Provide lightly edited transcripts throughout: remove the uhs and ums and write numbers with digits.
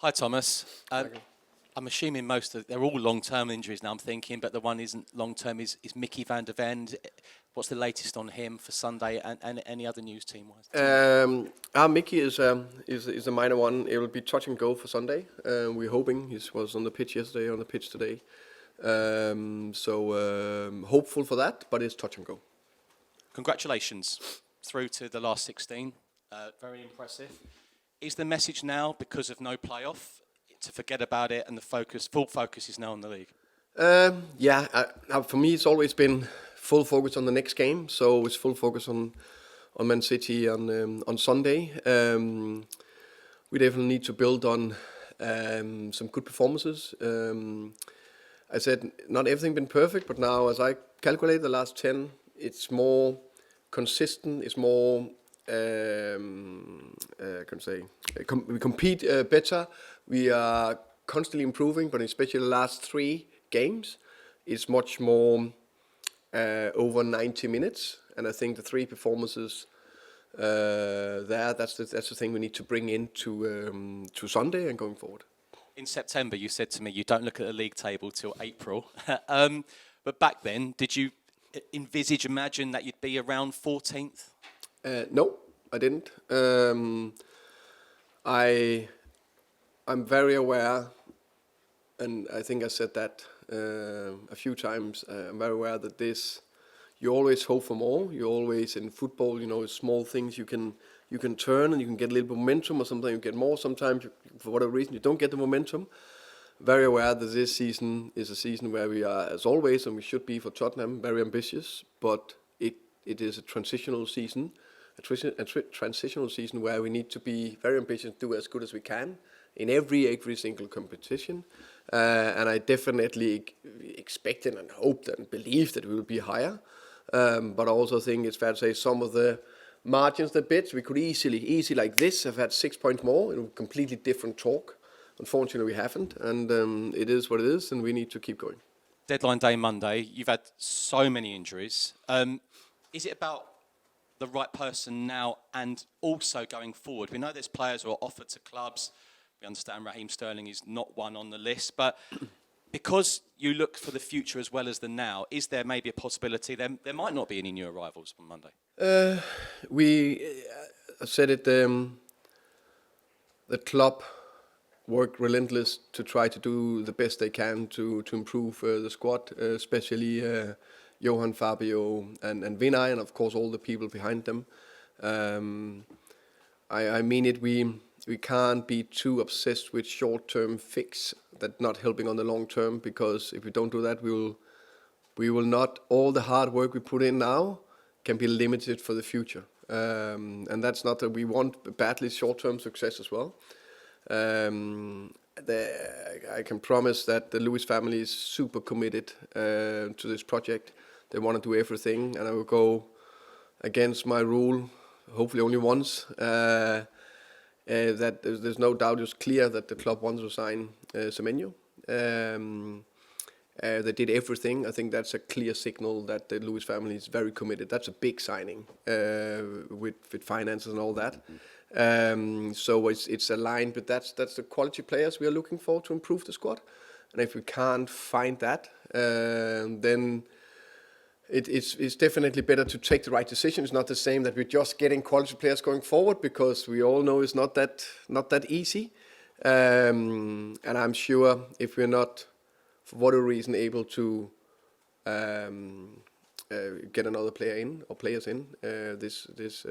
Hi, Thomas. I'm assuming they're all long-term injuries now, I'm thinking, but the one isn't long-term is Mickey van der Ven. What's the latest on him for Sunday and any other news team-wise? Mickey is a minor one. It will be touch and go for Sunday. We're hoping he was on the pitch yesterday, on the pitch today. Hopeful for that, but it's touch and go. Congratulations through to the last 16. Very impressive. Is the message now, because of no playoff, to forget about it and full focus is now on the league? For me it's always been full focus on the next game, so it's full focus on Man City on Sunday. We definitely need to build on some good performances. I said not everything been perfect, but now as I calculate the last 10, it's more consistent, it's more we compete better. We are constantly improving, but especially the last 3 games, it's much more over 90 minutes. And I think the 3 performances that's the thing we need to bring into to Sunday and going forward. In September, you said to me you don't look at the league table till April. But back then, did you imagine that you'd be around 14th? No, I didn't. I'm very aware, and I think I said that a few times. I'm very aware that you always hope for more. You always in football, small things you can turn and you can get a little momentum, or sometimes you get more. Sometimes for whatever reason you don't get the momentum. Very aware that this season is a season where we are, as always, and we should be for Tottenham, very ambitious. But it is a transitional season. A transitional season where we need to be very ambitious, do as good as we can in every single competition, and I definitely expect and hope and believe that we will be higher. But I also think it's fair to say some of the margins, the bits, we could easily like this have had 6 points more in a completely different talk. Unfortunately, we haven't, and it is what it is, and we need to keep going. Deadline day Monday. You've had so many injuries. Is it about the right person now and also going forward? We know there's players who are offered to clubs. We understand Raheem Sterling is not one on the list, but because you look for the future as well as the now, is there maybe a possibility there might not be any new arrivals on Monday? I said it, the club work relentless to try to do the best they can to improve the squad, especially Johan, Fabio and Vinay, and of course all the people behind them. I mean it, we can't be too obsessed with short-term fix that not helping on the long term, because if we don't do that, we will not, all the hard work we put in now can be limited for the future. And that's not that we want badly short-term success as well. I can promise that the Lewis family is super committed to this project. They want to do everything, and I will go against my rule, hopefully only once. That there's no doubt, it's clear that the club wants to sign Semenyo. They did everything. I think that's a clear signal that the Lewis family is very committed. That's a big signing with finances and all that. So it's aligned, but that's the quality players we are looking for to improve the squad. And if we can't find that, then it's definitely better to take the right decision. It's not the same that we're just getting quality players going forward, because we all know it's not that easy. And I'm sure if we're not, for whatever reason, able to get another player in or players in this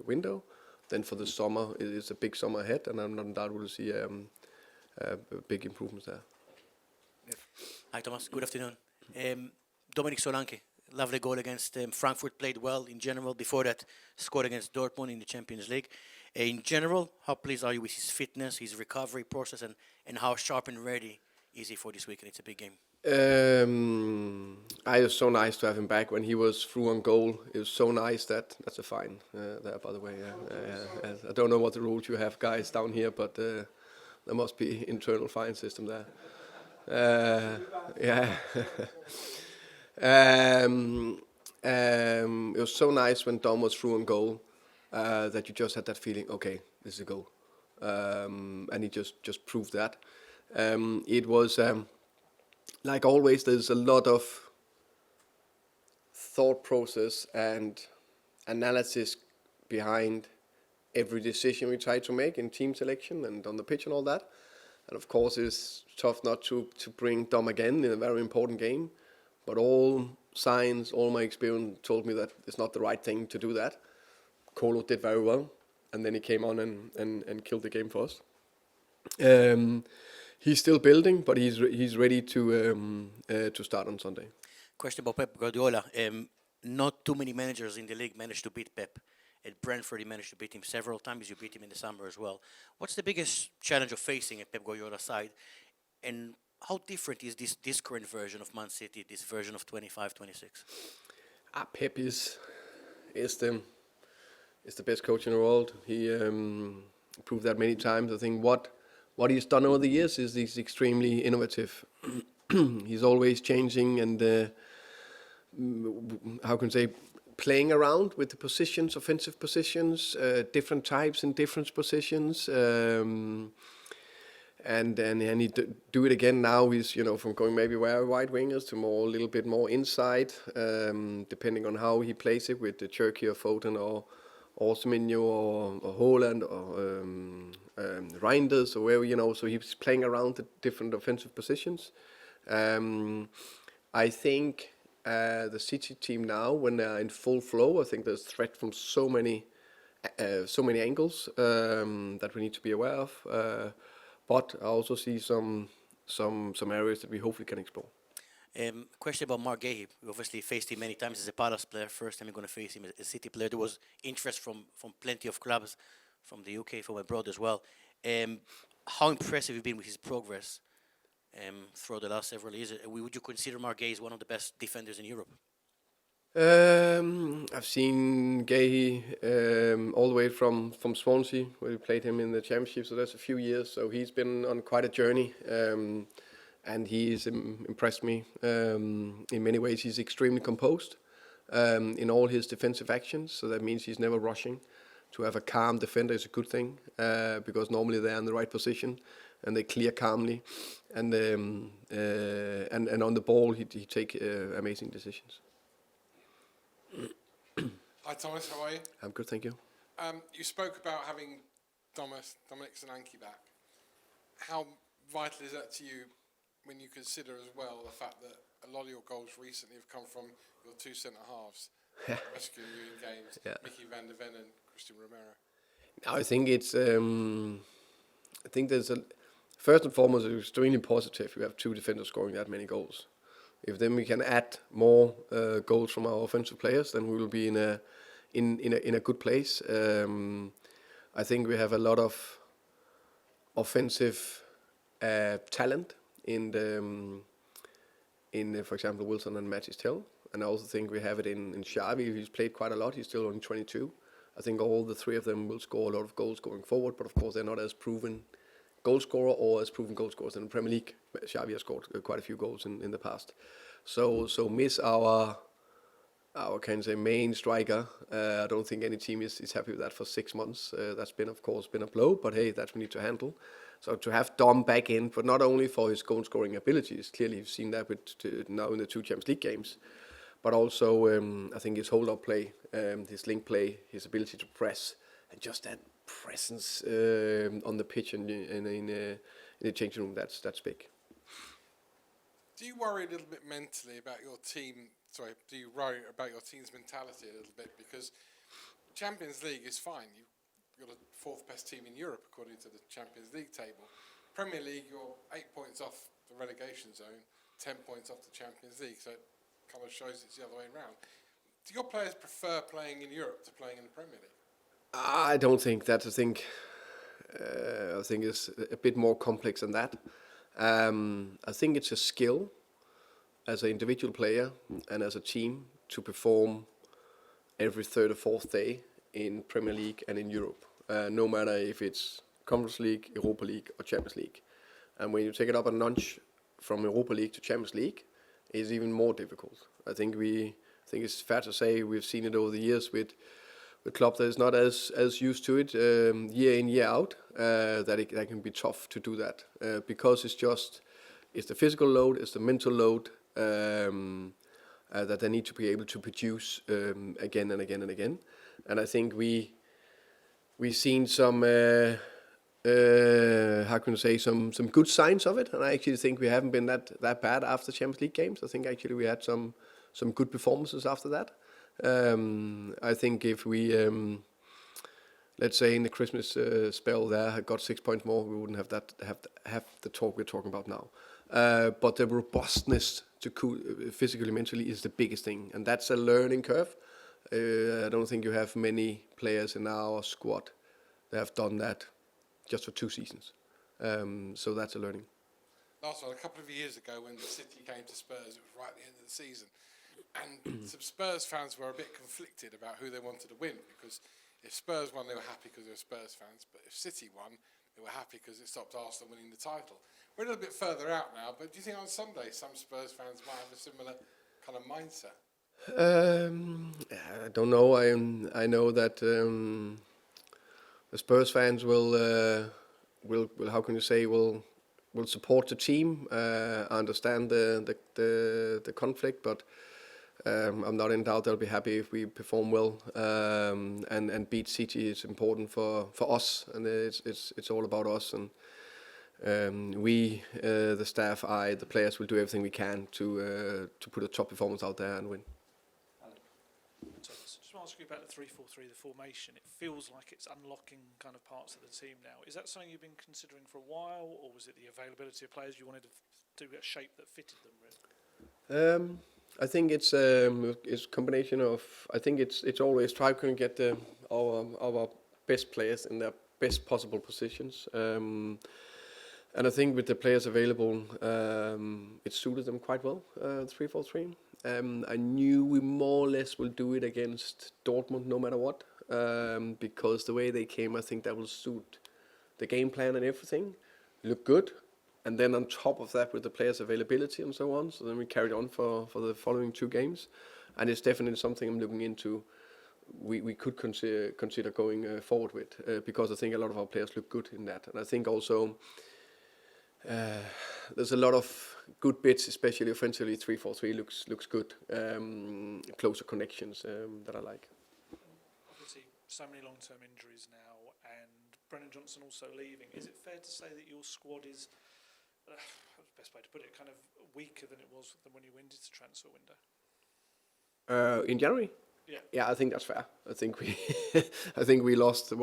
window, then for the summer it's a big summer ahead, and I'm not doubt we'll see big improvements there. Hi Thomas, good afternoon. Dominic Solanke, lovely goal against Frankfurt, played well in general. Before that, scored against Dortmund in the Champions League. In general, how pleased are you with his fitness, his recovery process, and how sharp and ready is he for this weekend? It's a big game. It was so nice to have him back when he was through on goal. It was so nice that's a fine there, by the way. I don't know what the rules you have, guys, down here, but there must be internal fine system there. It was so nice when Dom was through on goal that you just had that feeling, okay, this is a goal. and he just proved that. It was like always. There's a lot of thought process and analysis behind every decision we try to make in team selection and on the pitch and all that. And of course, it's tough not to bring Dom again in a very important game. But all signs, all my experience told me that it's not the right thing to do that. Kolo did very well, and then he came on and killed the game for us. He's still building, but he's ready to start on Sunday. Question about Pep Guardiola. Not too many managers in the league managed to beat Pep. At Brentford, you managed to beat him several times. You beat him in the summer as well. What's the biggest challenge of facing a Pep Guardiola side? And how different is this current version of Man City, this version of 25-26? Pep is the best coach in the world. He proved that many times. I think what he's done over the years is he's extremely innovative. He's always changing and how can I say, playing around with the positions, offensive positions, different types in different positions. And he do it again now. He's from going maybe wide wingers to more a little bit more inside, depending on how he plays it with the Cherky or Foden or Semenyo or Holland or Reinders or wherever, so he's playing around the different offensive positions. I think the City team now, when they're in full flow, I think there's threat from so many angles that we need to be aware of. But I also see some areas that we hopefully can explore. Question about Marc Guehi. We obviously faced him many times as a Palace player. First time you're going to face him as a City player. There was interest from plenty of clubs, from the UK, from abroad as well. How impressive have you been with his progress throughout the last several years? Would you consider Marc Guehi one of the best defenders in Europe? I've seen Guehi all the way from Swansea, where we played him in the Championship, so that's a few years. So he's been on quite a journey, and he's impressed me in many ways. He's extremely composed in all his defensive actions, so that means he's never rushing. To have a calm defender is a good thing, because normally they're in the right position and they clear calmly, and on the ball he take amazing decisions. Hi Thomas, how are you? I'm good, thank you. You spoke about having Dominic Solanke back. How vital is that to you when you consider as well the fact that a lot of your goals recently have come from your two centre-halves, rescuing you in games, Mickey van der Ven and Christian Romero? I think it's. I think there's first and foremost, it's extremely positive. We have two defenders scoring that many goals. If then we can add more goals from our offensive players, then we will be in a good place. I think we have a lot of offensive talent in for example, Wilson and Mattis Tell. And I also think we have it in Xavi. He's played quite a lot. He's still only 22. I think all the three of them will score a lot of goals going forward. But of course, they're not as proven goal scorer or as proven goal scorers in the Premier League. Xavi has scored quite a few goals in the past. So miss our can say main striker. I don't think any team is happy with that for 6 months. That's been of course a blow, but hey, that we need to handle. So to have Dom back in, but not only for his goal scoring abilities, clearly you've seen that now in the two Champions League games, but also I think his hold up play, his link play, his ability to press, and just that presence on the pitch and in the changing room. That's big. Do you worry a little bit mentally about your team? Sorry, do you worry about your team's mentality a little bit? Because Champions League is fine. You're the fourth best team in Europe according to the Champions League table. Premier League, you're 8 points off the relegation zone, 10 points off the Champions League. So it kind of shows it's the other way around. Do your players prefer playing in Europe to playing in the Premier League? I don't think that's a thing. I think it's a bit more complex than that. I think it's a skill as an individual player and as a team to perform every third or fourth day in Premier League and in Europe, no matter if it's Conference League, Europa League or Champions League. And when you take it up a notch from Europa League to Champions League, it's even more difficult. I think it's fair to say we've seen it over the years with the club that is not as used to it year in, year out, that can be tough to do that because it's the physical load, it's the mental load that they need to be able to produce again and again and again. And I think we've seen some how can you say some good signs of it, and I actually think we haven't been that bad after Champions League games. I think actually we had some good performances after that. I think if we let's say in the Christmas spell there had got 6 points more, we wouldn't have the talk we're talking about now. But the robustness to physically, mentally is the biggest thing, and that's a learning curve. I don't think you have many players in our squad that have done that just for 2 seasons. So that's a learning. Last one, a couple of years ago when City came to Spurs, it was right at the end of the season. And some Spurs fans were a bit conflicted about who they wanted to win, because if Spurs won, they were happy because they were Spurs fans. But if City won, they were happy because it stopped Arsenal winning the title. We're a little bit further out now, but do you think on Sunday some Spurs fans might have a similar kind of mindset? I don't know. I know that the Spurs fans will how can you say will support the team. I understand the conflict, but I'm not in doubt they'll be happy if we perform well and beat City. It's important for us, and it's all about us. And we, the staff, the players will do everything we can to put a top performance out there and win. Just want to ask you about the 3-4-3, the formation. It feels like it's unlocking kind of parts of the team now. Is that something you've been considering for a while, or was it the availability of players you wanted to do a shape that fitted them really? I think it's a combination of. I think it's always try to get our best players in their best possible positions. And I think with the players available, it suited them quite well. 3-4-3. I knew we more or less will do it against Dortmund no matter what, because the way they came, I think that will suit the game plan and everything. Look good. And then on top of that, with the players' availability and so on, so then we carried on for the following 2 games. And it's definitely something I'm looking into. We could consider going forward with, because I think a lot of our players look good in that. And I think also there's a lot of good bits, especially offensively. 3-4-3 looks good. Closer connections that I like. Obviously, so many long-term injuries now, and Brennan Johnson also leaving. Is it fair to say that your squad is, best way to put it, kind of weaker than it was than when you went into the transfer window? In January? Yeah, I think that's fair. I think we lost I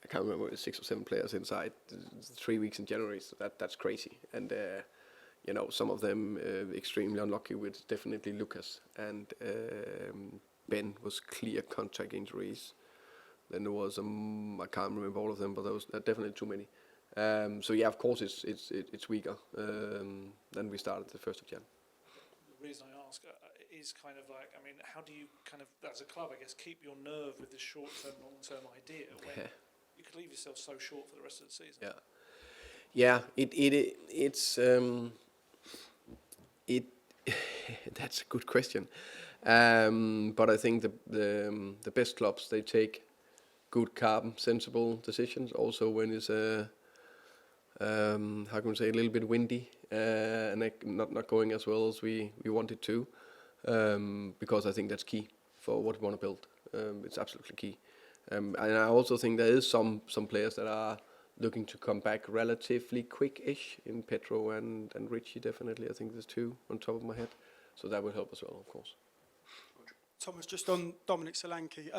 can't remember, 6 or 7 players inside 3 weeks in January. So that's crazy. And some of them extremely unlucky with definitely Lucas and Ben was clear contact injuries. Then there was I can't remember all of them, but those are definitely too many. So yeah, of course it's weaker than we started the 1st of Jan. The reason I ask is kind of like, I mean, how do you kind of, as a club, I guess, keep your nerve with this short-term, long-term idea when you could leave yourself so short for the rest of the season? Yeah. That's a good question. But I think the best clubs, they take good, calm, sensible decisions. Also, when it's how can we say, a little bit windy and not going as well as we wanted to, because I think that's key for what we want to build. It's absolutely key. And I also think there is some players that are looking to come back relatively quick-ish in Petro and Richie, definitely. I think there's 2 on top of my head. So that will help as well, of course. Thomas, just on Dominic Solanke,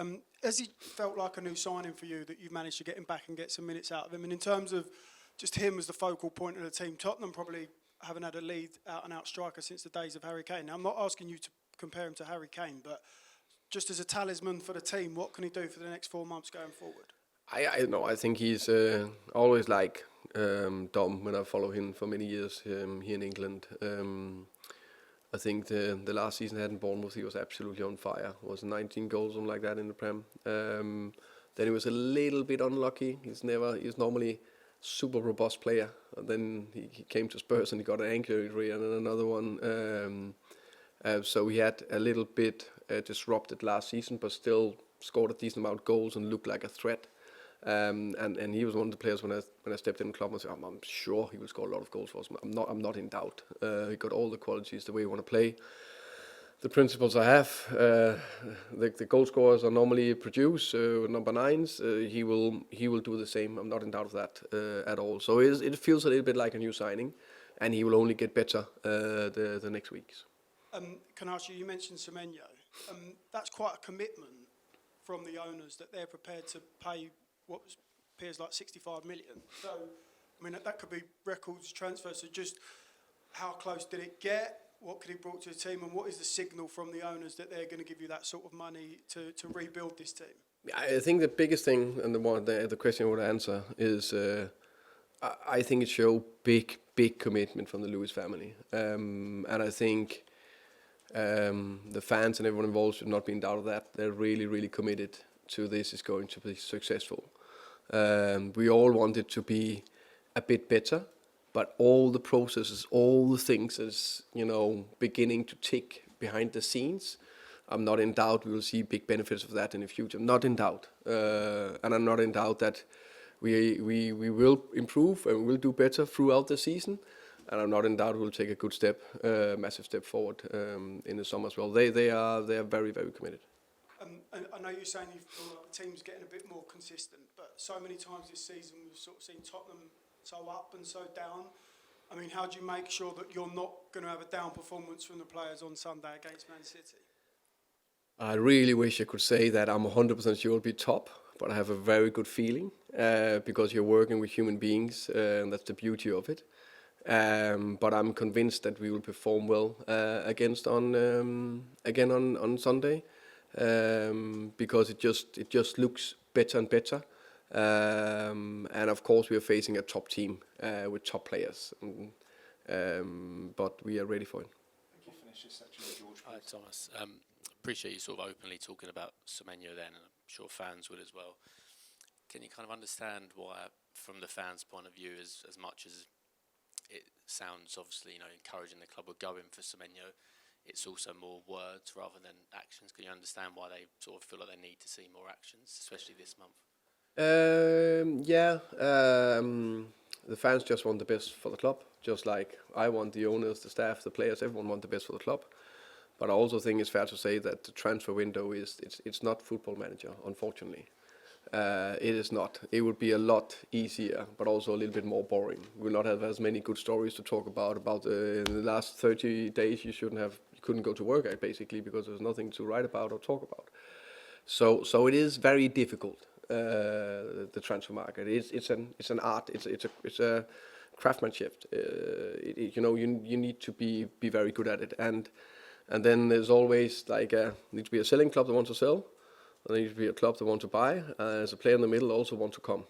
has he felt like a new signing for you, that you've managed to get him back and get some minutes out of him? And in terms of just him as the focal point of the team, Tottenham probably haven't had a lead out-and-out striker since the days of Harry Kane. Now, I'm not asking you to compare him to Harry Kane, but just as a talisman for the team, what can he do for the next 4 months going forward? I know. I think he's always like Dom, when I follow him for many years here in England. I think the last season I had in Bournemouth, he was absolutely on fire. It was 19 goals, something like that in the Prem. Then he was a little bit unlucky. He's normally super robust player. And then he came to Spurs and he got an ankle injury and then another one. So he had a little bit disrupted last season, but still scored a decent amount of goals and looked like a threat. And he was one of the players when I stepped in the club and said, I'm sure he will score a lot of goals for us. I'm not in doubt. He got all the qualities, the way he want to play. The principles I have, the goal scorers are normally produce number 9s. He will do the same. I'm not in doubt of that at all. So it feels a little bit like a new signing, and he will only get better the next weeks. Can I ask you? You mentioned Semenyo. That's quite a commitment from the owners that they're prepared to pay what appears like 65 million. So, I mean, that could be records transfers. So, just how close did it get? What could he brought to the team, and what is the signal from the owners that they're going to give you that sort of money to rebuild this team? I think the biggest thing, and the question I would answer is, I think it shows big commitment from the Lewis family, and I think the fans and everyone involved should not be in doubt of that. They're really committed to this is going to be successful. We all want it to be a bit better. But all the processes, all the things is, beginning to tick behind the scenes. I'm not in doubt we will see big benefits of that in the future. I'm not in doubt. And I'm not in doubt that we will improve and we will do better throughout the season. And I'm not in doubt we'll take a good step, massive step forward in the summer as well. They are very committed. And I know you're saying you feel like the team's getting a bit more consistent, but so many times this season we've sort of seen Tottenham so up and so down. I mean, how do you make sure that you're not going to have a down performance from the players on Sunday against Man City? I really wish I could say that I'm 100% sure it'll be top, but I have a very good feeling because you're working with human beings, and that's the beauty of it. But I'm convinced that we will perform well again on Sunday because it just looks better and better. And of course, we are facing a top team with top players, but we are ready for it. Thank you. Finish this section with George. Hi, Thomas. Appreciate you sort of openly talking about Semenyo then, and I'm sure fans will as well. Can you kind of understand why, from the fans' point of view, as much as it sounds obviously, encouraging the club are going for Semenyo, it's also more words rather than actions? Can you understand why they sort of feel like they need to see more actions, especially this month? The fans just want the best for the club, just like I want the owners, the staff, the players, everyone want the best for the club. But I also think it's fair to say that the transfer window it's not Football Manager, unfortunately. It is not. It would be a lot easier, but also a little bit more boring. We will not have as many good stories to talk about in the last 30 days. You couldn't go to work basically because there's nothing to write about or talk about. So it is very difficult. The transfer market. It's an art. It's a craftsmanship. You need to be very good at it. And then there's always need to be a selling club that wants to sell. There needs to be a club that wants to buy. As a player in the middle also want to come.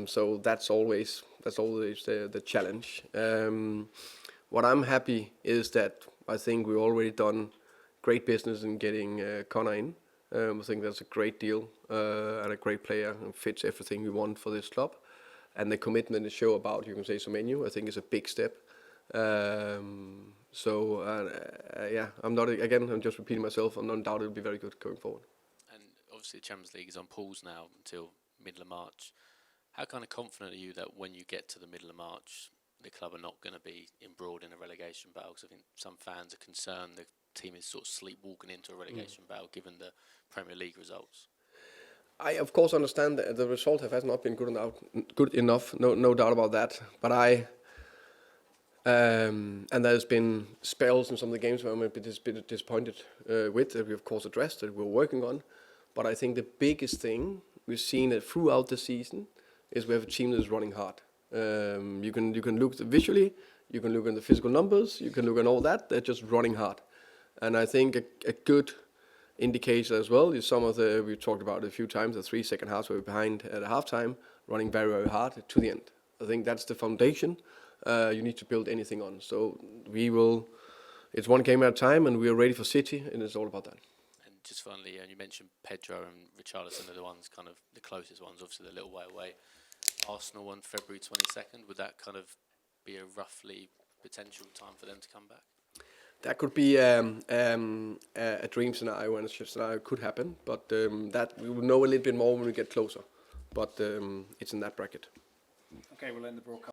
So that's always the challenge. What I'm happy is that I think we've already done great business in getting Connor in. I think that's a great deal and a great player and fits everything we want for this club. And the commitment they show about, you can say, Semenyo, I think is a big step. I'm just repeating myself. I'm not in doubt it'll be very good going forward. And obviously the Champions League is on pause now until middle of March. How kind of confident are you that when you get to the middle of March, the club are not going to be embroiled in a relegation battle? Because I think some fans are concerned the team is sort of sleepwalking into a relegation battle given the Premier League results. I of course understand that the result has not been good enough. No doubt about that. But and there's been spells in some of the games where I'm a bit disappointed with that we of course addressed that we're working on. But I think the biggest thing we've seen it throughout the season is we have a team that is running hard. You can look visually, you can look at the physical numbers, you can look at all that. They're just running hard, and I think a good indicator as well is some of we've talked about it a few times, the 3 second halves where we're behind at halftime, running very hard to the end. I think that's the foundation you need to build anything on. So it's one game at a time, and we are ready for City, and it's all about that. And just finally, you mentioned Pedro and Richarlison are the ones kind of the closest ones, obviously they're a little way away. Arsenal on February 22nd, would that kind of be a roughly potential time for them to come back? That could be a dream scenario and a scenario could happen, but that we will know a little bit more when we get closer. But it's in that bracket. Okay, we'll end the broadcast.